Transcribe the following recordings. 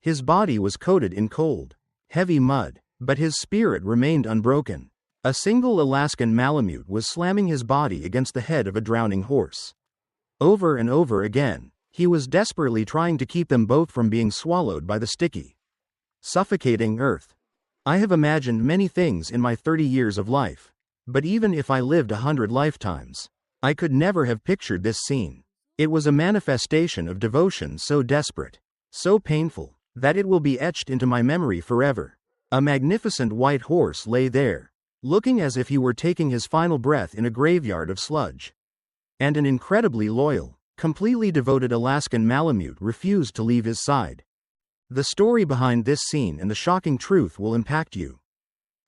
His body was coated in cold, heavy mud, but his spirit remained unbroken. A single Alaskan Malamute was slamming his body against the head of a drowning horse. Over and over again, he was desperately trying to keep them both from being swallowed by the sticky, suffocating earth. I have imagined many things in my 30 years of life, but even if I lived 100 lifetimes, I could never have pictured this scene. It was a manifestation of devotion so desperate, so painful, that it will be etched into my memory forever. A magnificent white horse lay there, looking as if he were taking his final breath in a graveyard of sludge. And an incredibly loyal, completely devoted Alaskan Malamute refused to leave his side. The story behind this scene and the shocking truth will impact you.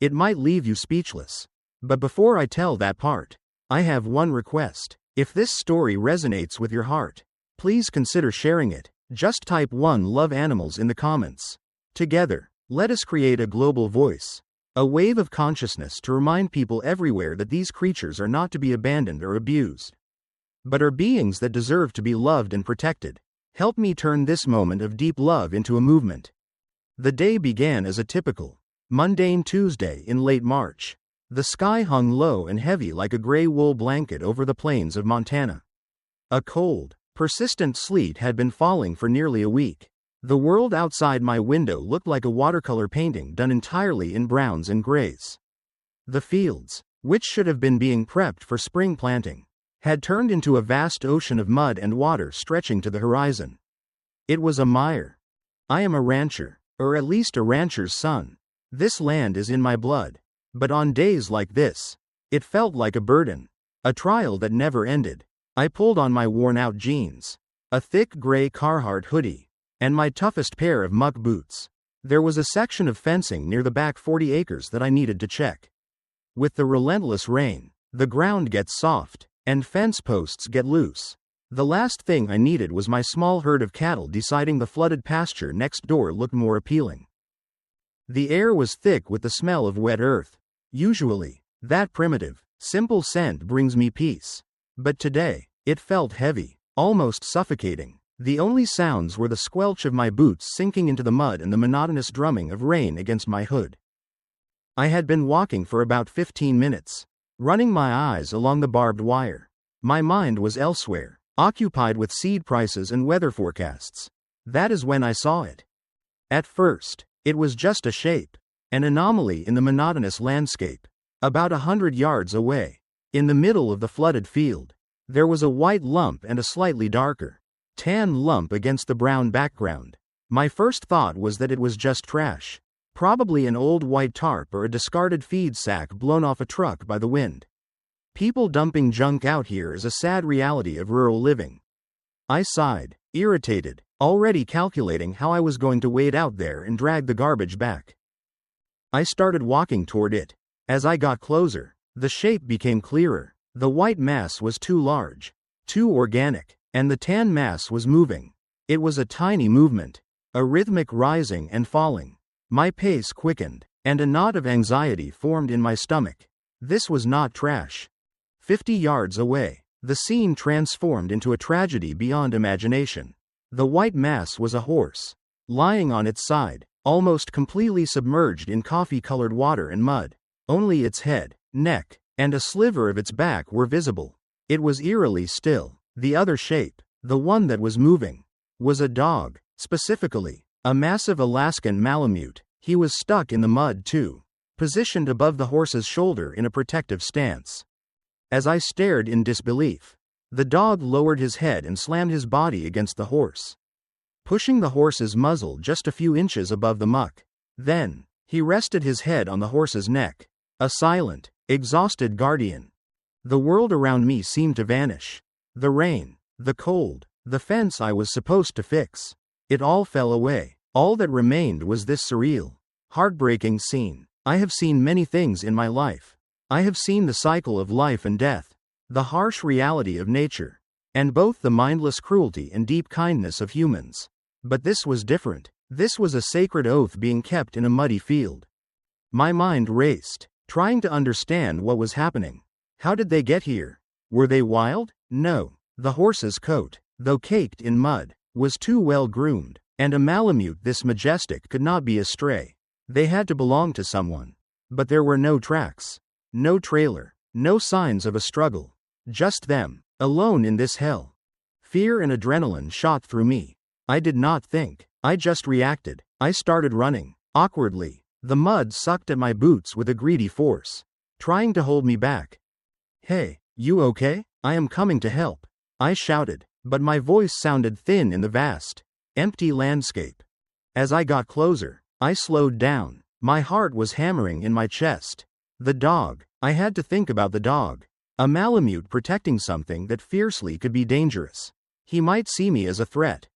It might leave you speechless. But before I tell that part, I have one request. If this story resonates with your heart, please consider sharing it. Just type 1 love animals in the comments. Together, let us create a global voice. A wave of consciousness to remind people everywhere that these creatures are not to be abandoned or abused, but are beings that deserve to be loved and protected. Help me turn this moment of deep love into a movement. The day began as a typical, mundane Tuesday in late March. The sky hung low and heavy like a gray wool blanket over the plains of Montana. A cold, persistent sleet had been falling for nearly a week. The world outside my window looked like a watercolor painting done entirely in browns and grays. The fields, which should have been being prepped for spring planting, had turned into a vast ocean of mud and water stretching to the horizon. It was a mire. I am a rancher, or at least a rancher's son. This land is in my blood. But on days like this, it felt like a burden, a trial that never ended. I pulled on my worn-out jeans, a thick gray Carhartt hoodie, and my toughest pair of muck boots. There was a section of fencing near the back 40 acres that I needed to check. With the relentless rain, the ground gets soft, and fence posts get loose. The last thing I needed was my small herd of cattle deciding the flooded pasture next door looked more appealing. The air was thick with the smell of wet earth. Usually, that primitive, simple scent brings me peace. But today, it felt heavy, almost suffocating. The only sounds were the squelch of my boots sinking into the mud and the monotonous drumming of rain against my hood. I had been walking for about 15 minutes, running my eyes along the barbed wire. My mind was elsewhere, occupied with seed prices and weather forecasts. That is when I saw it. At first, it was just a shape, an anomaly in the monotonous landscape. About 100 yards away, in the middle of the flooded field, there was a white lump and a slightly darker, tan lump against the brown background. My first thought was that it was just trash, probably an old white tarp or a discarded feed sack blown off a truck by the wind. People dumping junk out here is a sad reality of rural living. I sighed, irritated, already calculating how I was going to wade out there and drag the garbage back. I started walking toward it. As I got closer, the shape became clearer. The white mass was too large, too organic, and the tan mass was moving. It was a tiny movement, a rhythmic rising and falling. My pace quickened, and a knot of anxiety formed in my stomach. This was not trash. 50 yards away, the scene transformed into a tragedy beyond imagination. The white mass was a horse, lying on its side, almost completely submerged in coffee-colored water and mud. Only its head, neck, and a sliver of its back were visible. It was eerily still. The other shape, the one that was moving, was a dog, specifically, a massive Alaskan Malamute. He was stuck in the mud too, positioned above the horse's shoulder in a protective stance. As I stared in disbelief, the dog lowered his head and slammed his body against the horse, pushing the horse's muzzle just a few inches above the muck. Then, he rested his head on the horse's neck, a silent, exhausted guardian. The world around me seemed to vanish. The rain, the cold, the fence I was supposed to fix. It all fell away. All that remained was this surreal, heartbreaking scene. I have seen many things in my life. I have seen the cycle of life and death, the harsh reality of nature, and both the mindless cruelty and deep kindness of humans. But this was different. This was a sacred oath being kept in a muddy field. My mind raced, trying to understand what was happening. How did they get here? Were they wild? No. The horse's coat, though caked in mud, was too well groomed, And a Malamute this majestic could not be a stray. They had to belong to someone. But there were no tracks. No trailer. No signs of a struggle. Just them, alone in this hell. Fear and adrenaline shot through me. I did not think. I just reacted. I started running. Awkwardly. The mud sucked at my boots with a greedy force, trying to hold me back. "Hey, you okay? I am coming to help," I shouted, but my voice sounded thin in the vast, empty landscape. As I got closer, I slowed down. My heart was hammering in my chest. The dog. I had to think about the dog. A Malamute protecting something that fiercely could be dangerous. He might see me as a threat.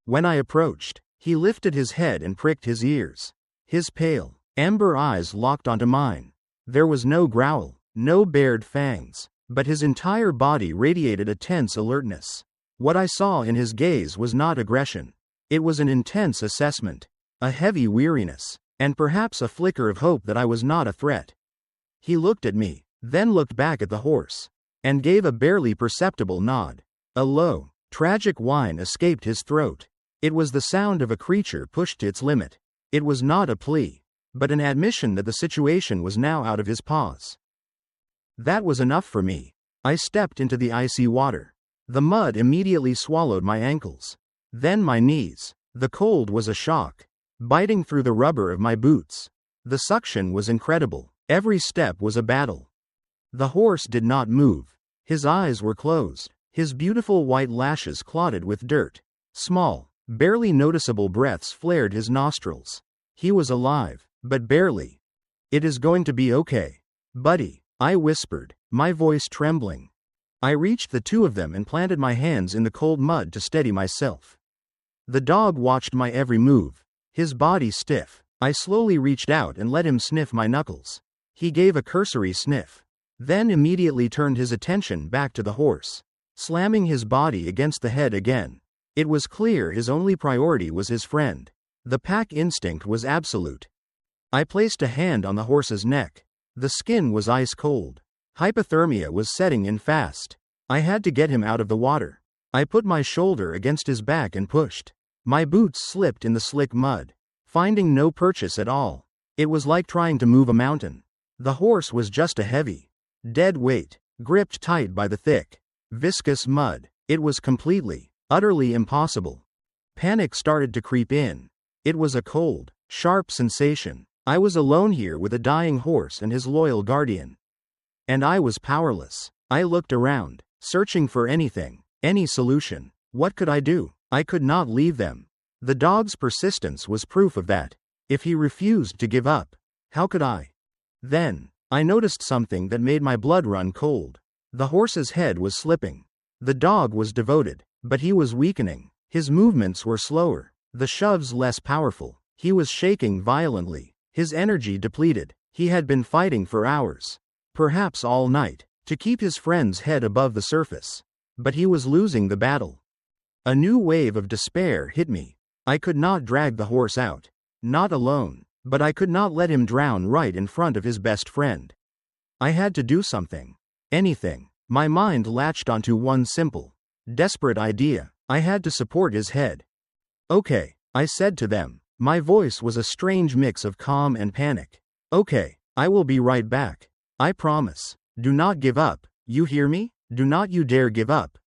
When I approached, he lifted his head and pricked his ears. His pale, amber eyes locked onto mine. There was no growl, no bared fangs, but his entire body radiated a tense alertness. What I saw in his gaze was not aggression. It was an intense assessment, a heavy weariness, and perhaps a flicker of hope that I was not a threat. He looked at me, then looked back at the horse, and gave a barely perceptible nod. A low, tragic whine escaped his throat. It was the sound of a creature pushed to its limit. It was not a plea, but an admission that the situation was now out of his paws. That was enough for me. I stepped into the icy water. The mud immediately swallowed my ankles. Then my knees. The cold was a shock, biting through the rubber of my boots. The suction was incredible. Every step was a battle. The horse did not move. His eyes were closed. His beautiful white lashes clotted with dirt. Small, barely noticeable breaths flared his nostrils. He was alive, but barely. "It is going to be okay, buddy," I whispered, my voice trembling. I reached the two of them and planted my hands in the cold mud to steady myself. The dog watched my every move, his body stiff. I slowly reached out and let him sniff my knuckles. He gave a cursory sniff, then immediately turned his attention back to the horse, slamming his body against the head again. It was clear his only priority was his friend. The pack instinct was absolute. I placed a hand on the horse's neck. The skin was ice cold. Hypothermia was setting in fast. I had to get him out of the water. I put my shoulder against his back and pushed. My boots slipped in the slick mud, finding no purchase at all. It was like trying to move a mountain. The horse was just a heavy, dead weight, gripped tight by the thick, viscous mud. It was completely, utterly impossible. Panic started to creep in. It was a cold, sharp sensation. I was alone here with a dying horse and his loyal guardian. And I was powerless. I looked around, searching for anything, any solution. What could I do? I could not leave them. The dog's persistence was proof of that. If he refused to give up, how could I? Then, I noticed something that made my blood run cold. The horse's head was slipping. The dog was devoted, but he was weakening. His movements were slower, the shoves less powerful. He was shaking violently, his energy depleted. He had been fighting for hours, perhaps all night, to keep his friend's head above the surface. But he was losing the battle. A new wave of despair hit me. I could not drag the horse out. Not alone, but I could not let him drown right in front of his best friend. I had to do something. Anything. My mind latched onto one simple, desperate idea. I had to support his head. "Okay," I said to them. My voice was a strange mix of calm and panic. "Okay, I will be right back. I promise. Do not give up. You hear me? Do not you dare give up."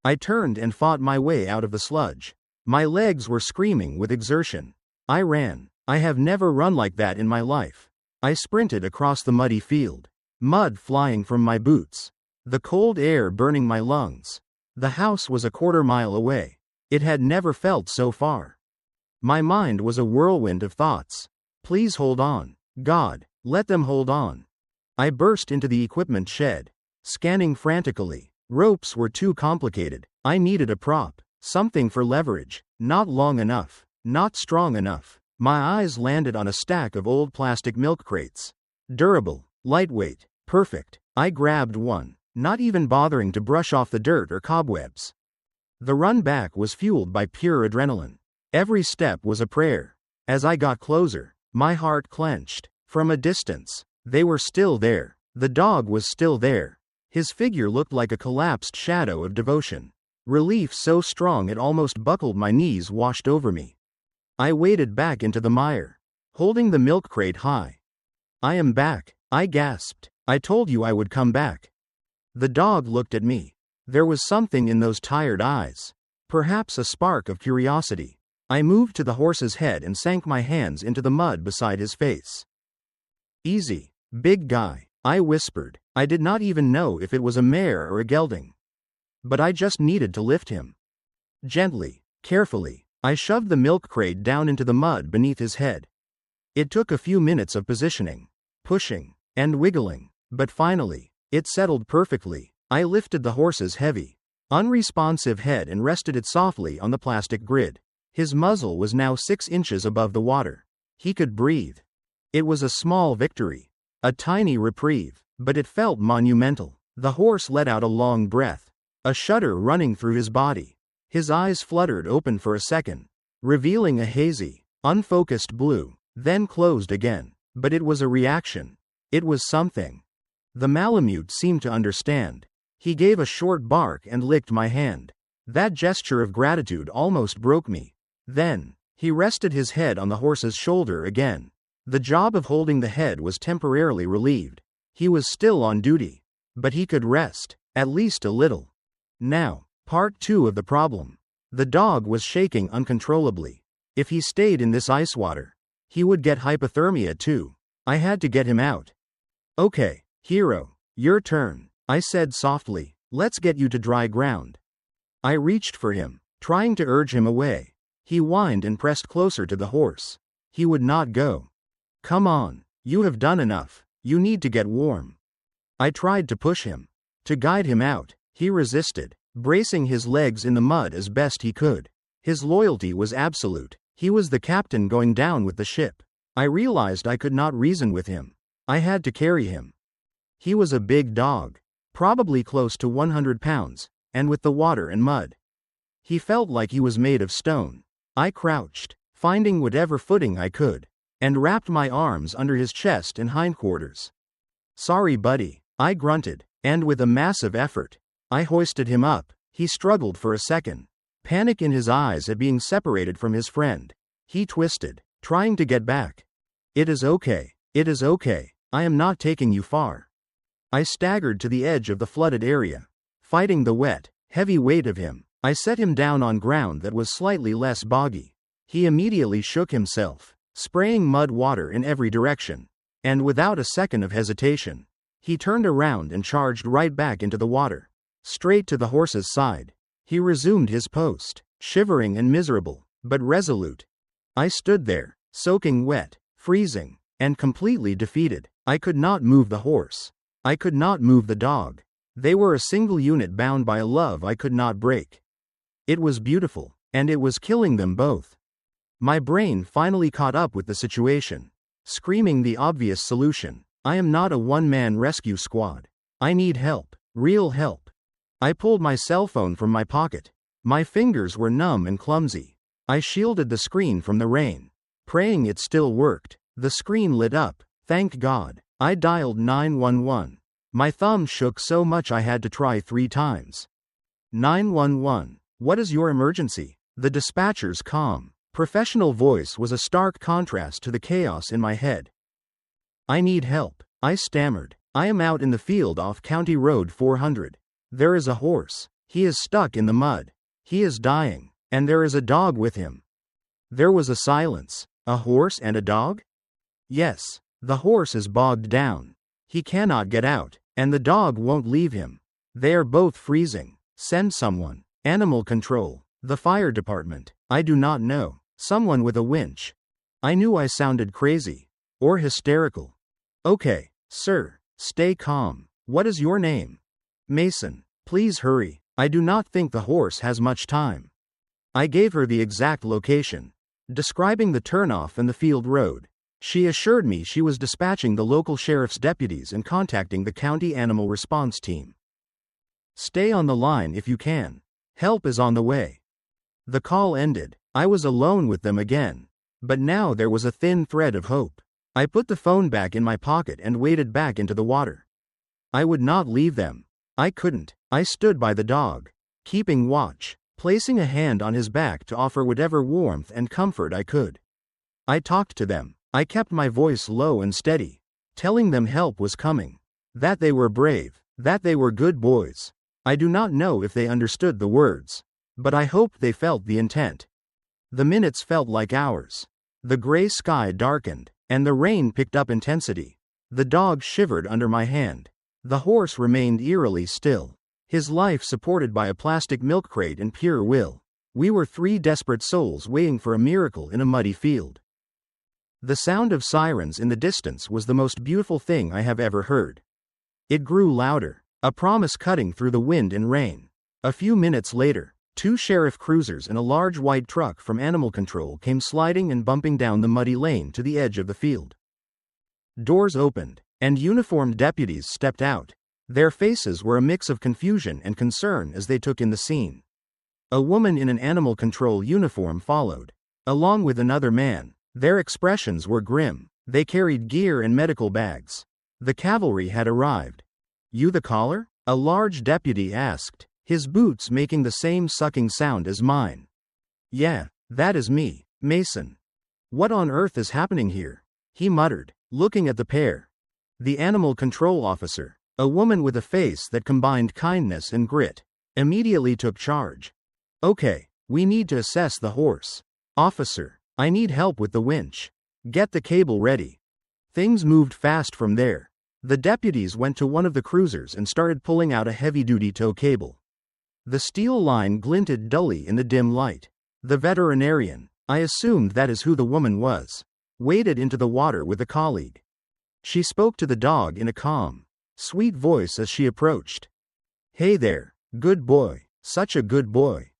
I turned and fought my way out of the sludge. My legs were screaming with exertion. I ran. I have never run like that in my life. I sprinted across the muddy field. Mud flying from my boots. The cold air burning my lungs. The house was a quarter-mile away. It had never felt so far. My mind was a whirlwind of thoughts. Please hold on. God, let them hold on. I burst into the equipment shed, scanning frantically. Ropes were too complicated. I needed a prop, something for leverage. Not long enough, not strong enough. My eyes landed on a stack of old plastic milk crates. Durable, lightweight, perfect. I grabbed one, not even bothering to brush off the dirt or cobwebs. The run back was fueled by pure adrenaline. Every step was a prayer. As I got closer, my heart clenched. From a distance, they were still there. The dog was still there. His figure looked like a collapsed shadow of devotion. Relief so strong it almost buckled my knees washed over me. I waded back into the mire, holding the milk crate high. "I am back," I gasped. "I told you I would come back." The dog looked at me. There was something in those tired eyes. Perhaps a spark of curiosity. I moved to the horse's head and sank my hands into the mud beside his face. "Easy, big guy," I whispered. I did not even know if it was a mare or a gelding. But I just needed to lift him. Gently, carefully, I shoved the milk crate down into the mud beneath his head. It took a few minutes of positioning, pushing, and wiggling, but finally, it settled perfectly. I lifted the horse's heavy, unresponsive head and rested it softly on the plastic grid. His muzzle was now 6 inches above the water. He could breathe. It was a small victory, a tiny reprieve, but it felt monumental. The horse let out a long breath, a shudder running through his body. His eyes fluttered open for a second, revealing a hazy, unfocused blue, then closed again. But it was a reaction. It was something. The Malamute seemed to understand. He gave a short bark and licked my hand. That gesture of gratitude almost broke me. Then, he rested his head on the horse's shoulder again. The job of holding the head was temporarily relieved. He was still on duty. But he could rest, at least a little. Now, part 2 of the problem. The dog was shaking uncontrollably. If he stayed in this ice water, he would get hypothermia too. I had to get him out. "Okay, hero, your turn," I said softly. "Let's get you to dry ground." I reached for him, trying to urge him away. He whined and pressed closer to the horse. He would not go. "Come on, you have done enough. You need to get warm." I tried to push him, to guide him out. He resisted, bracing his legs in the mud as best he could. His loyalty was absolute. He was the captain going down with the ship. I realized I could not reason with him. I had to carry him. He was a big dog, probably close to 100 pounds, and with the water and mud, he felt like he was made of stone. I crouched, finding whatever footing I could, and wrapped my arms under his chest and hindquarters. "Sorry, buddy," I grunted, and with a massive effort, I hoisted him up. He struggled for a second, panic in his eyes at being separated from his friend. He twisted, trying to get back. "It is okay. It is okay. I am not taking you far." I staggered to the edge of the flooded area. Fighting the wet, heavy weight of him, I set him down on ground that was slightly less boggy. He immediately shook himself, spraying mud water in every direction. And without a second of hesitation, he turned around and charged right back into the water, straight to the horse's side. He resumed his post, shivering and miserable, but resolute. I stood there, soaking wet, freezing, and completely defeated. I could not move the horse. I could not move the dog. They were a single unit bound by a love I could not break. It was beautiful, and it was killing them both. My brain finally caught up with the situation, screaming the obvious solution. I am not a one-man rescue squad. I need help, real help. I pulled my cell phone from my pocket. My fingers were numb and clumsy. I shielded the screen from the rain, praying it still worked. The screen lit up. Thank God. I dialed 911. My thumb shook so much I had to try 3 times. 911. What is your emergency? The dispatcher's calm, professional voice was a stark contrast to the chaos in my head. I need help, I stammered. I am out in the field off County Road 400. There is a horse. He is stuck in the mud. He is dying, and there is a dog with him. There was a silence. A horse and a dog? Yes, the horse is bogged down. He cannot get out, and the dog won't leave him. They are both freezing. Send someone. Animal control. The fire department. I do not know. Someone with a winch. I knew I sounded crazy. Or hysterical. Okay, sir. Stay calm. What is your name? Mason. Please hurry. I do not think the horse has much time. I gave her the exact location, describing the turnoff and the field road. She assured me she was dispatching the local sheriff's deputies and contacting the county animal response team. Stay on the line if you can. Help is on the way. The call ended. I was alone with them again. But now there was a thin thread of hope. I put the phone back in my pocket and waded back into the water. I would not leave them. I couldn't. I stood by the dog, keeping watch, placing a hand on his back to offer whatever warmth and comfort I could. I talked to them. I kept my voice low and steady, telling them help was coming, that they were brave, that they were good boys. I do not know if they understood the words, but I hoped they felt the intent. The minutes felt like hours. The gray sky darkened, and the rain picked up intensity. The dog shivered under my hand. The horse remained eerily still, his life supported by a plastic milk crate and pure will. We were three desperate souls waiting for a miracle in a muddy field. The sound of sirens in the distance was the most beautiful thing I have ever heard. It grew louder, a promise cutting through the wind and rain. A few minutes later, 2 sheriff cruisers and a large white truck from Animal Control came sliding and bumping down the muddy lane to the edge of the field. Doors opened, and uniformed deputies stepped out. Their faces were a mix of confusion and concern as they took in the scene. A woman in an Animal Control uniform followed, along with another man. Their expressions were grim. They carried gear and medical bags. The cavalry had arrived. "You the caller?" a large deputy asked, his boots making the same sucking sound as mine. "Yeah, that is me, Mason." "What on earth is happening here?" he muttered, looking at the pair. The Animal Control officer, a woman with a face that combined kindness and grit, immediately took charge. "Okay, we need to assess the horse. Officer, I need help with the winch. Get the cable ready." Things moved fast from there. The deputies went to one of the cruisers and started pulling out a heavy-duty tow cable. The steel line glinted dully in the dim light. The veterinarian, I assumed that is who the woman was, waded into the water with a colleague. She spoke to the dog in a calm, sweet voice as she approached. "Hey there, good boy, such a good boy."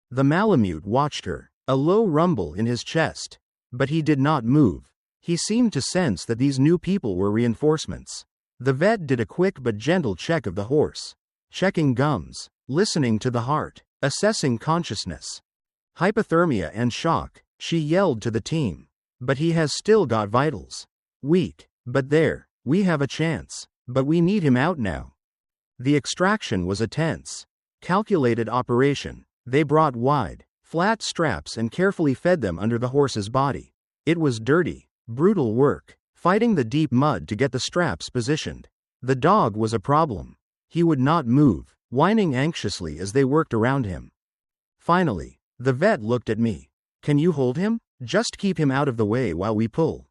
The Malamute watched her, a low rumble in his chest, but he did not move. He seemed to sense that these new people were reinforcements. The vet did a quick but gentle check of the horse, checking gums, listening to the heart, assessing consciousness. "Hypothermia and shock," she yelled to the team. "But he has still got vitals. Weak, but there, we have a chance, but we need him out now." The extraction was a tense, calculated operation. They brought wide, flat straps and carefully fed them under the horse's body. It was dirty, brutal work, fighting the deep mud to get the straps positioned. The dog was a problem. He would not move, whining anxiously as they worked around him. Finally, the vet looked at me. "Can you hold him? Just keep him out of the way while we pull."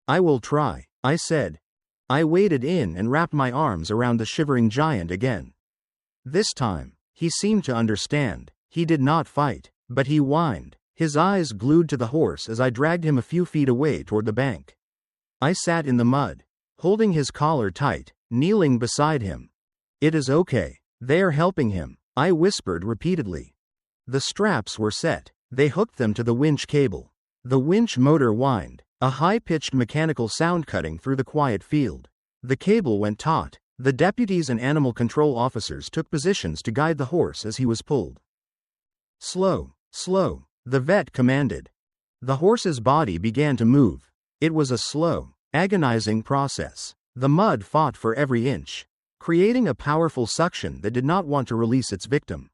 "I will try," I said. I waded in and wrapped my arms around the shivering giant again. This time, he seemed to understand. He did not fight, but he whined, his eyes glued to the horse as I dragged him a few feet away toward the bank. I sat in the mud, holding his collar tight, kneeling beside him. "It is okay. They are helping him," I whispered repeatedly. The straps were set. They hooked them to the winch cable. The winch motor whined, a high-pitched mechanical sound cutting through the quiet field. The cable went taut. The deputies and Animal Control officers took positions to guide the horse as he was pulled. "Slow, slow," the vet commanded. The horse's body began to move. It was a slow, agonizing process. The mud fought for every inch, creating a powerful suction that did not want to release its victim.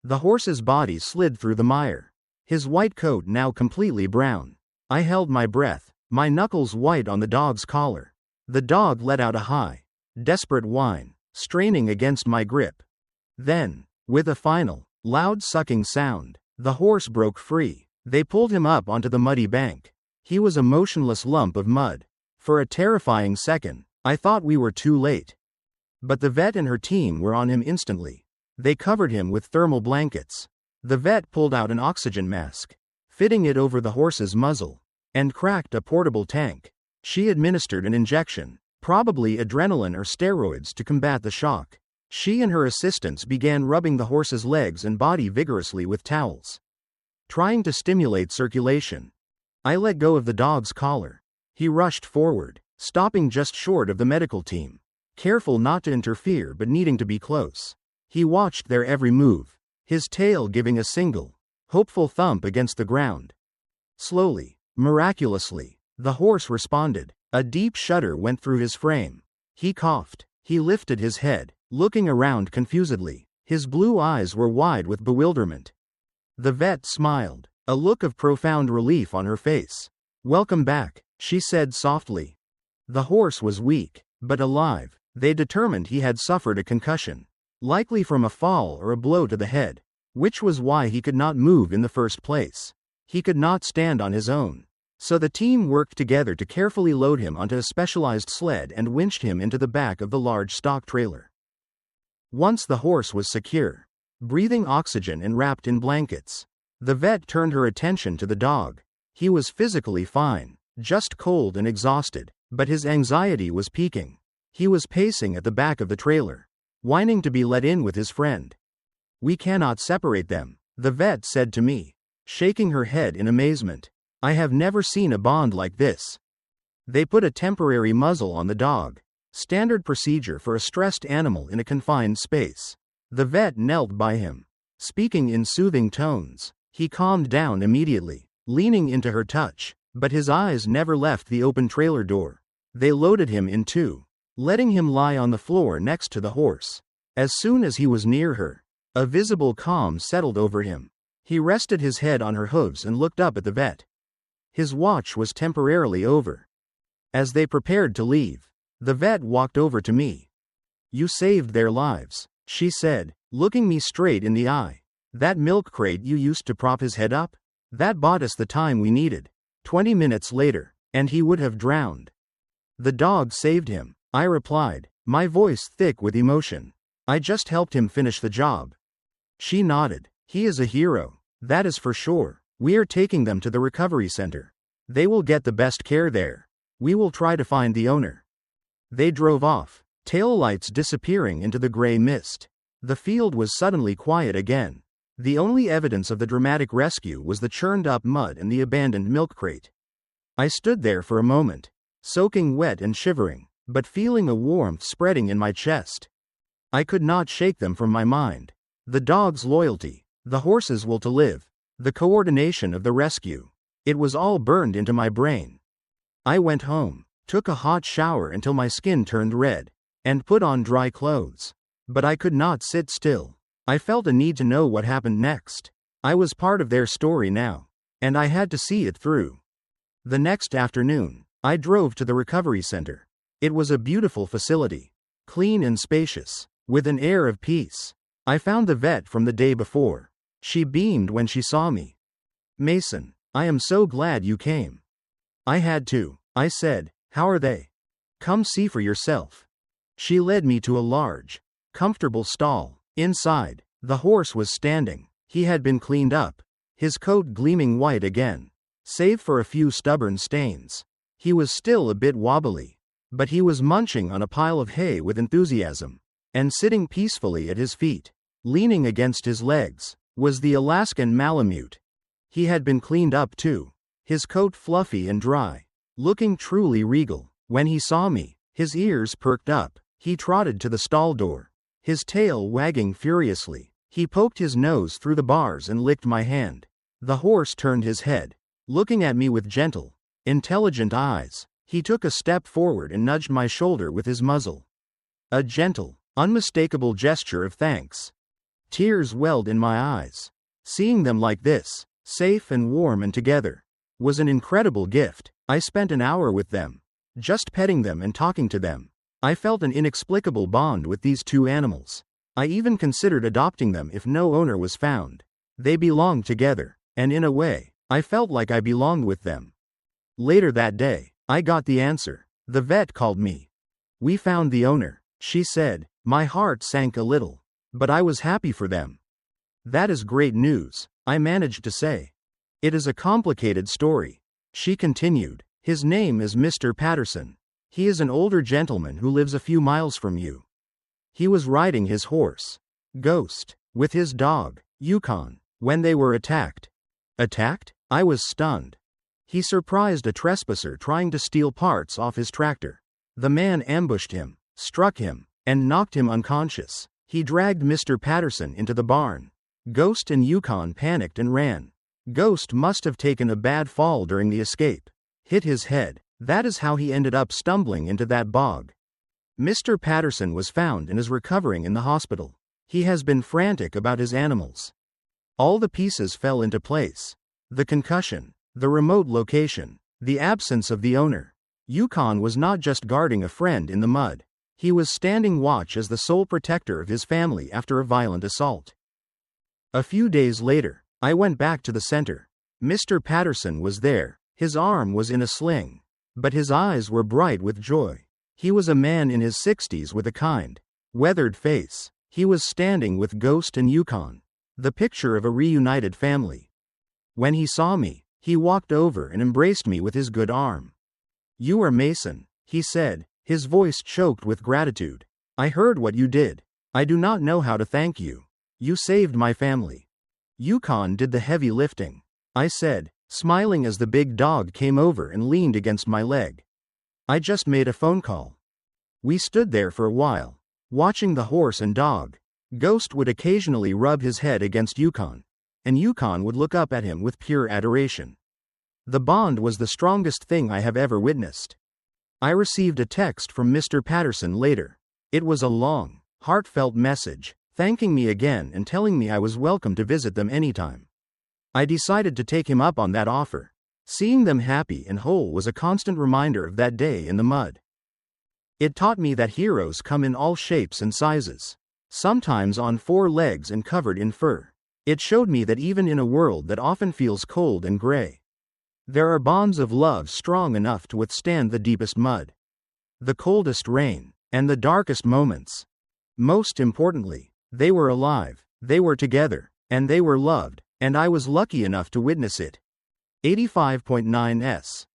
The horse's body slid through the mire, his white coat now completely brown. I held my breath, my knuckles white on the dog's collar. The dog let out a high, desperate whine, straining against my grip. Then, with a final, loud sucking sound, the horse broke free. They pulled him up onto the muddy bank. He was a motionless lump of mud. For a terrifying second, I thought we were too late. But the vet and her team were on him instantly. They covered him with thermal blankets. The vet pulled out an oxygen mask, fitting it over the horse's muzzle, and cracked a portable tank. She administered an injection, probably adrenaline or steroids to combat the shock. She and her assistants began rubbing the horse's legs and body vigorously with towels, trying to stimulate circulation. I let go of the dog's collar. He rushed forward, stopping just short of the medical team, careful not to interfere but needing to be close. He watched their every move, his tail giving a single, hopeful thump against the ground. Slowly, miraculously, the horse responded. A deep shudder went through his frame. He coughed. He lifted his head, looking around confusedly. His blue eyes were wide with bewilderment. The vet smiled, a look of profound relief on her face. "Welcome back," she said softly. The horse was weak, but alive. They determined he had suffered a concussion, likely from a fall or a blow to the head, which was why he could not move in the first place. He could not stand on his own. So the team worked together to carefully load him onto a specialized sled and winched him into the back of the large stock trailer. Once the horse was secure, breathing oxygen and wrapped in blankets, the vet turned her attention to the dog. He was physically fine, just cold and exhausted, but his anxiety was peaking. He was pacing at the back of the trailer, whining to be let in with his friend. "We cannot separate them," the vet said to me, shaking her head in amazement. "I have never seen a bond like this." They put a temporary muzzle on the dog, standard procedure for a stressed animal in a confined space. The vet knelt by him, speaking in soothing tones. He calmed down immediately, leaning into her touch, but his eyes never left the open trailer door. They loaded him in too, letting him lie on the floor next to the horse. As soon as he was near her, a visible calm settled over him. He rested his head on her hooves and looked up at the vet. His watch was temporarily over. As they prepared to leave, the vet walked over to me. "You saved their lives," she said, looking me straight in the eye. "That milk crate you used to prop his head up? That bought us the time we needed. 20 minutes later, and he would have drowned." "The dog saved him," I replied, my voice thick with emotion. "I just helped him finish the job." She nodded. "He is a hero, that is for sure. We are taking them to the recovery center. They will get the best care there. We will try to find the owner." They drove off, taillights disappearing into the gray mist. The field was suddenly quiet again. The only evidence of the dramatic rescue was the churned-up mud and the abandoned milk crate. I stood there for a moment, soaking wet and shivering, but feeling a warmth spreading in my chest. I could not shake them from my mind. The dog's loyalty, the horse's will to live, the coordination of the rescue. It was all burned into my brain. I went home, took a hot shower until my skin turned red, and put on dry clothes. But I could not sit still. I felt a need to know what happened next. I was part of their story now, and I had to see it through. The next afternoon, I drove to the recovery center. It was a beautiful facility, clean and spacious, with an air of peace. I found the vet from the day before. She beamed when she saw me. "Mason, I am so glad you came." "I had to," I said. "How are they?" "Come see for yourself." She led me to a large, comfortable stall. Inside, the horse was standing. He had been cleaned up, his coat gleaming white again, save for a few stubborn stains. He was still a bit wobbly, but he was munching on a pile of hay with enthusiasm, and sitting peacefully at his feet, leaning against his legs, was the Alaskan Malamute. He had been cleaned up too, his coat fluffy and dry, looking truly regal. When he saw me, his ears perked up. He trotted to the stall door, his tail wagging furiously. He poked his nose through the bars and licked my hand. The horse turned his head, looking at me with gentle, intelligent eyes. He took a step forward and nudged my shoulder with his muzzle. A gentle, unmistakable gesture of thanks. Tears welled in my eyes. Seeing them like this, safe and warm and together, was an incredible gift. I spent an hour with them, just petting them and talking to them. I felt an inexplicable bond with these two animals. I even considered adopting them if no owner was found. They belonged together, and in a way, I felt like I belonged with them. Later that day, I got the answer. The vet called me. "We found the owner," she said. My heart sank a little, but I was happy for them. "That is great news," I managed to say. "It is a complicated story," she continued. "His name is Mr. Patterson. He is an older gentleman who lives a few miles from you. He was riding his horse, Ghost, with his dog, Yukon, when they were attacked." "Attacked?" I was stunned. "He surprised a trespasser trying to steal parts off his tractor. The man ambushed him, struck him, and knocked him unconscious. He dragged Mr. Patterson into the barn. Ghost and Yukon panicked and ran. Ghost must have taken a bad fall during the escape. Hit his head. That is how he ended up stumbling into that bog. Mr. Patterson was found and is recovering in the hospital. He has been frantic about his animals." All the pieces fell into place. The concussion, the remote location, the absence of the owner. Yukon was not just guarding a friend in the mud. He was standing watch as the sole protector of his family after a violent assault. A few days later, I went back to the center. Mr. Patterson was there. His arm was in a sling, but his eyes were bright with joy. He was a man in his 60s with a kind, weathered face. He was standing with Ghost and Yukon, the picture of a reunited family. When he saw me, he walked over and embraced me with his good arm. "You are Mason," he said, his voice choked with gratitude. "I heard what you did. I do not know how to thank you. You saved my family." "Yukon did the heavy lifting," I said, smiling as the big dog came over and leaned against my leg. "I just made a phone call." We stood there for a while, watching the horse and dog. Ghost would occasionally rub his head against Yukon, and Yukon would look up at him with pure adoration. The bond was the strongest thing I have ever witnessed. I received a text from Mr. Patterson later. It was a long, heartfelt message, thanking me again and telling me I was welcome to visit them anytime. I decided to take him up on that offer. Seeing them happy and whole was a constant reminder of that day in the mud. It taught me that heroes come in all shapes and sizes, sometimes on 4 legs and covered in fur. It showed me that even in a world that often feels cold and gray, there are bonds of love strong enough to withstand the deepest mud, the coldest rain, and the darkest moments. Most importantly, they were alive, they were together, and they were loved, and I was lucky enough to witness it. 85.9s